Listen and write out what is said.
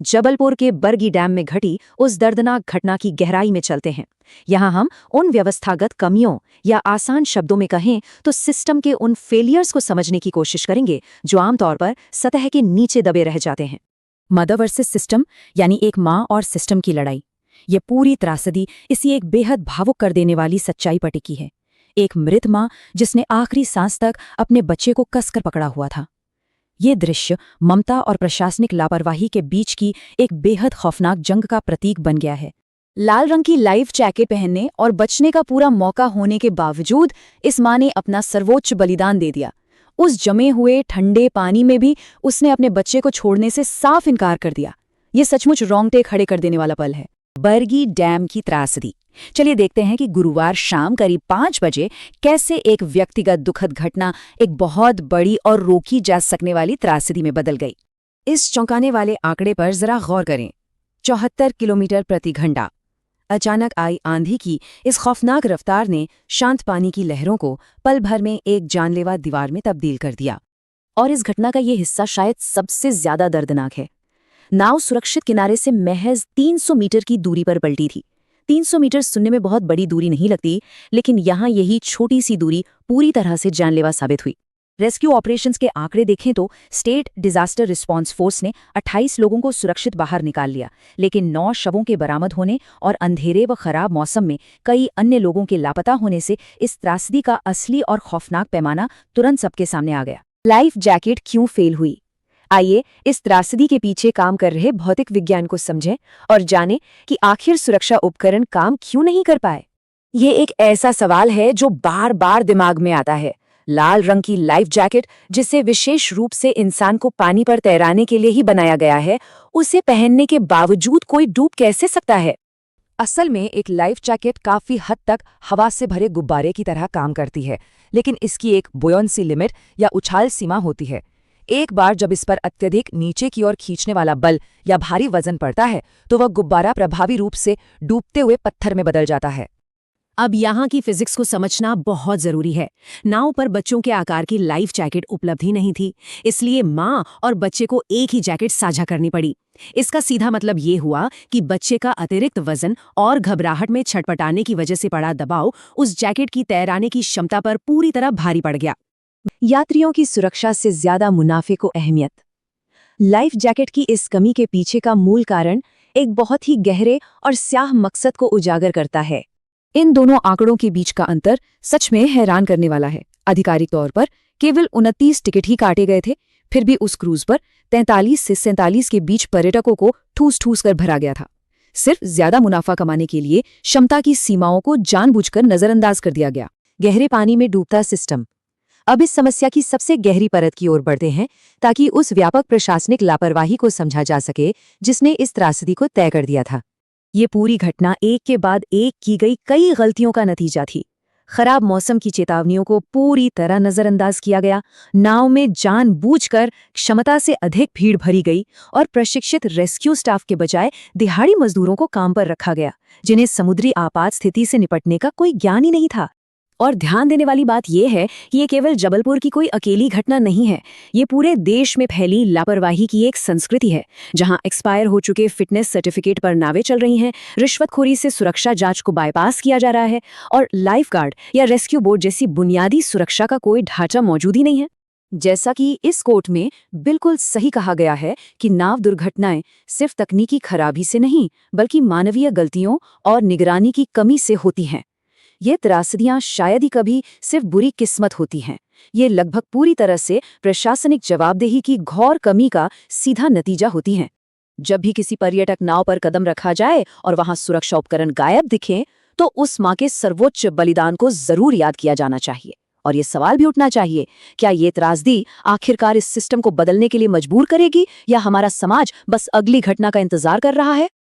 जबलपुर के बरगी डैम में घटी उस दर्दनाक घटना की गहराई में चलते हैं। यहाँ हम उन व्यवस्थागत कमियों या आसान शब्दों में कहें तो सिस्टम के उन फेलियर्स को समझने की कोशिश करेंगे जो आमतौर पर सतह के नीचे दबे रह जाते हैं। मदर वर्सेस सिस्टम, यानी एक माँ और सिस्टम की लड़ाई। ये पूरी त्रासदी इसी एक बेहद भावुक कर देने वाली सच्चाई पर टिकी है। एक मृत माँ जिसने आखिरी सांस तक अपने बच्चे को कसकर पकड़ा हुआ था। ये दृश्य ममता और प्रशासनिक लापरवाही के बीच की एक बेहद खौफनाक जंग का प्रतीक बन गया है। लाल रंग की लाइफ जैकेट पहनने और बचने का पूरा मौका होने के बावजूद इस माँ ने अपना सर्वोच्च बलिदान दे दिया। उस जमे हुए ठंडे पानी में भी उसने अपने बच्चे को छोड़ने से साफ इनकार कर दिया। ये सचमुच रोंगटे खड़े कर देने वाला पल है। बरगी डैम की त्रासदी। चलिए देखते हैं कि गुरुवार शाम करीब 5 बजे कैसे एक व्यक्तिगत दुखद घटना एक बहुत बड़ी और रोकी जा सकने वाली त्रासदी में बदल गई। इस चौंकाने वाले आंकड़े पर जरा गौर करें। 74 किलोमीटर प्रति घंटा। अचानक आई आंधी की इस खौफनाक रफ्तार ने शांत पानी की लहरों को पल भर में एक जानलेवा दीवार में तब्दील कर दिया। और इस घटना का ये हिस्सा शायद सबसे ज्यादा दर्दनाक है। नाव सुरक्षित किनारे से महज 300 मीटर की दूरी पर पलटी थी। 300 मीटर सुनने में बहुत बड़ी दूरी नहीं लगती, लेकिन यहाँ यही छोटी सी दूरी पूरी तरह से जानलेवा साबित हुई। रेस्क्यू ऑपरेशंस के आंकड़े देखें तो स्टेट डिजास्टर रिस्पांस फोर्स ने 28 लोगों को सुरक्षित बाहर निकाल लिया, लेकिन 9 शवों के बरामद होने और अंधेरे व खराब मौसम में कई अन्य लोगों के लापता होने से इस त्रासदी का असली और खौफनाक पैमाना तुरंत सबके सामने आ गया। लाइफ जैकेट क्यों फेल हुई? आइए इस त्रासदी के पीछे काम कर रहे भौतिक विज्ञान को समझें और जानें कि आखिर सुरक्षा उपकरण काम क्यों नहीं कर पाए। ये एक ऐसा सवाल है जो बार बार दिमाग में आता है। लाल रंग की लाइफ जैकेट, जिसे विशेष रूप से इंसान को पानी पर तैराने के लिए ही बनाया गया है, उसे पहनने के बावजूद कोई डूब कैसे सकता है? असल में एक लाइफ जैकेट काफी हद तक हवा से भरे गुब्बारे की तरह काम करती है, लेकिन इसकी एक बुयंसी लिमिट या उछाल सीमा होती है। एक बार जब इस पर अत्यधिक नीचे की ओर खींचने वाला बल या भारी वजन पड़ता है तो वह गुब्बारा प्रभावी रूप से डूबते हुए पत्थर में बदल जाता है। अब यहाँ की फिजिक्स को समझना बहुत जरूरी है। नाव पर बच्चों के आकार की लाइफ जैकेट उपलब्ध ही नहीं थी, इसलिए माँ और बच्चे को एक ही जैकेट साझा करनी पड़ी। इसका सीधा मतलब ये हुआ कि बच्चे का अतिरिक्त वजन और घबराहट में छटपटाने की वजह से पड़ा दबाव उस जैकेट की तैराने की क्षमता पर पूरी तरह भारी पड़ गया। यात्रियों की सुरक्षा से ज्यादा मुनाफे को अहमियत। लाइफ जैकेट की इस कमी के पीछे का मूल कारण एक बहुत ही गहरे और स्याह मकसद को उजागर करता है। इन दोनों आंकड़ों के बीच का अंतर सच में हैरान करने वाला है। आधिकारिक तौर पर केवल 29 टिकट ही काटे गए थे, फिर भी उस क्रूज पर 43 से 47 के बीच पर्यटकों को ठूस ठूस कर भरा गया था। सिर्फ ज्यादा मुनाफा कमाने के लिए क्षमता की सीमाओं को जानबूझकर नजरअंदाज कर दिया गया। गहरे पानी में डूबता सिस्टम। अब इस समस्या की सबसे गहरी परत की ओर बढ़ते हैं ताकि उस व्यापक प्रशासनिक लापरवाही को समझा जा सके जिसने इस त्रासदी को तय कर दिया था। ये पूरी घटना एक के बाद एक की गई कई गलतियों का नतीजा थी। खराब मौसम की चेतावनियों को पूरी तरह नजरअंदाज किया गया, नाव में जानबूझकर क्षमता से अधिक भीड़ भरी गई और प्रशिक्षित रेस्क्यू स्टाफ के बजाय दिहाड़ी मजदूरों को काम पर रखा गया, जिन्हें समुद्री आपात स्थिति से निपटने का कोई ज्ञान ही नहीं था। और ध्यान देने वाली बात यह है कि ये केवल जबलपुर की कोई अकेली घटना नहीं है। ये पूरे देश में फैली लापरवाही की एक संस्कृति है, जहां एक्सपायर हो चुके फिटनेस सर्टिफिकेट पर नावें चल रही हैं, रिश्वतखोरी से सुरक्षा जांच को बाईपास किया जा रहा है और लाइफ गार्ड या रेस्क्यू बोट जैसी बुनियादी सुरक्षा का कोई ढांचा मौजूद ही नहीं है। जैसा कि इस कोर्ट में बिल्कुल सही कहा गया है कि नाव दुर्घटनाएं सिर्फ तकनीकी खराबी से नहीं बल्कि मानवीय गलतियों और निगरानी की कमी से होती हैं। ये त्रासदियां शायद ही कभी सिर्फ बुरी किस्मत होती हैं, ये लगभग पूरी तरह से प्रशासनिक जवाबदेही की घोर कमी का सीधा नतीजा होती हैं। जब भी किसी पर्यटक नाव पर कदम रखा जाए और वहां सुरक्षा उपकरण गायब दिखें, तो उस मां के सर्वोच्च बलिदान को जरूर याद किया जाना चाहिए। और ये सवाल भी उठना चाहिए, क्या ये त्रासदी आखिरकार इस सिस्टम को बदलने के लिए मजबूर करेगी या हमारा समाज बस अगली घटना का इंतजार कर रहा है?